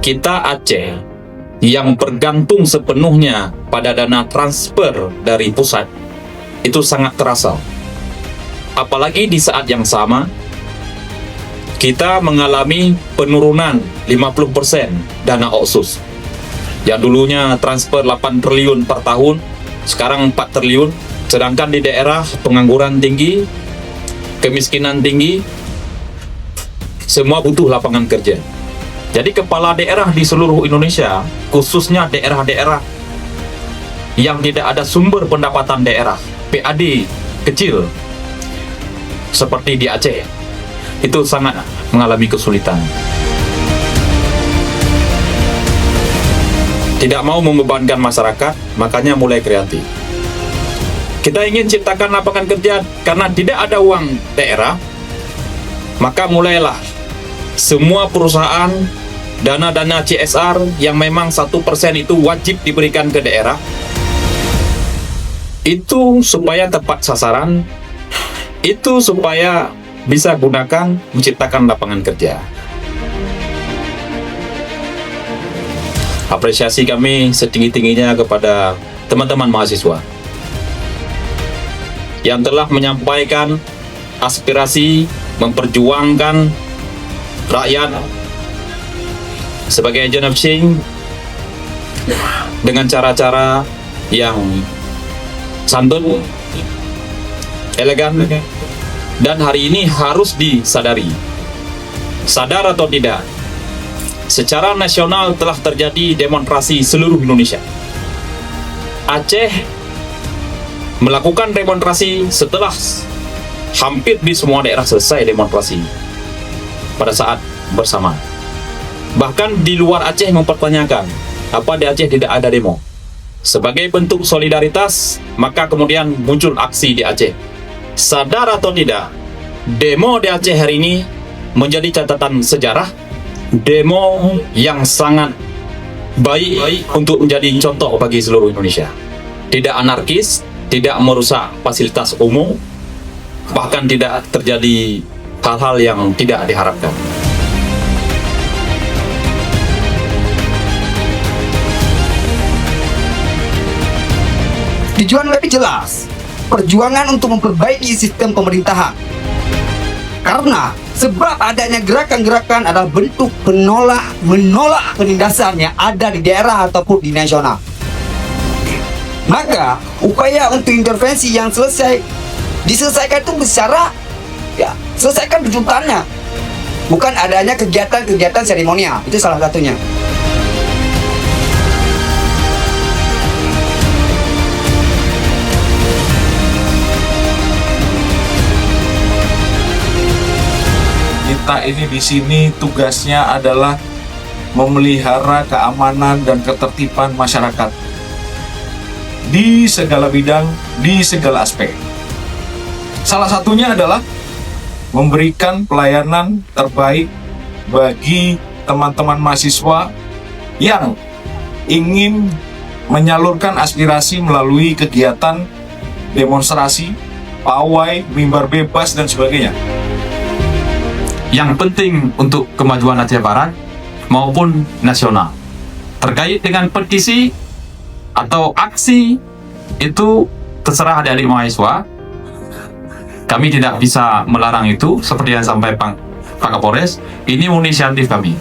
kita Aceh yang bergantung sepenuhnya pada dana transfer dari pusat itu sangat terasa. Apalagi di saat yang sama kita mengalami penurunan 50% dana Otsus. Yang dulunya transfer 8 triliun per tahun, sekarang 4 triliun. Sedangkan di daerah pengangguran tinggi, kemiskinan tinggi, semua butuh lapangan kerja. Jadi kepala daerah di seluruh Indonesia, khususnya daerah-daerah yang tidak ada sumber pendapatan daerah, PAD kecil, seperti di Aceh, itu sangat mengalami kesulitan. Tidak mau membebankan masyarakat, makanya mulai kreatif. Kita ingin ciptakan lapangan kerja karena tidak ada uang daerah, maka mulailah semua perusahaan dana-dana CSR yang memang 1% itu wajib diberikan ke daerah, itu supaya tepat sasaran, itu supaya bisa gunakan menciptakan lapangan kerja. Apresiasi kami setinggi-tingginya kepada teman-teman mahasiswa yang telah menyampaikan aspirasi, memperjuangkan rakyat sebagai agent of change dengan cara-cara yang santun, elegan, dan hari ini harus disadari, sadar atau tidak, secara nasional telah terjadi demonstrasi seluruh Indonesia. Aceh melakukan demonstrasi setelah hampir di semua daerah selesai demonstrasi pada saat bersamaan. Bahkan di luar Aceh mempertanyakan, apa di Aceh tidak ada demo? Sebagai bentuk solidaritas, maka kemudian muncul aksi di Aceh. Sadar atau tidak, demo di Aceh hari ini menjadi catatan sejarah, demo yang sangat baik untuk menjadi contoh bagi seluruh Indonesia. Tidak anarkis, tidak merusak fasilitas umum, bahkan tidak terjadi hal-hal yang tidak diharapkan. Tujuan lebih jelas, perjuangan untuk memperbaiki sistem pemerintahan. Karena sebab adanya gerakan-gerakan adalah bentuk menolak penindasan yang ada di daerah ataupun di nasional. Maka upaya untuk intervensi yang diselesaikan itu secara selesaikan tuntutannya, bukan adanya kegiatan-kegiatan seremonial. Itu salah satunya. Kita ini di sini tugasnya adalah memelihara keamanan dan ketertiban masyarakat di segala bidang, di segala aspek. Salah satunya adalah memberikan pelayanan terbaik bagi teman-teman mahasiswa yang ingin menyalurkan aspirasi melalui kegiatan demonstrasi, pawai, mimbar bebas, dan sebagainya. Yang penting untuk kemajuan Aceh Barat maupun nasional terkait dengan petisi atau aksi, itu terserah adik-adik mahasiswa. Kami tidak bisa melarang itu, seperti yang sampaikan Pak Kapolres. Ini inisiatif kami.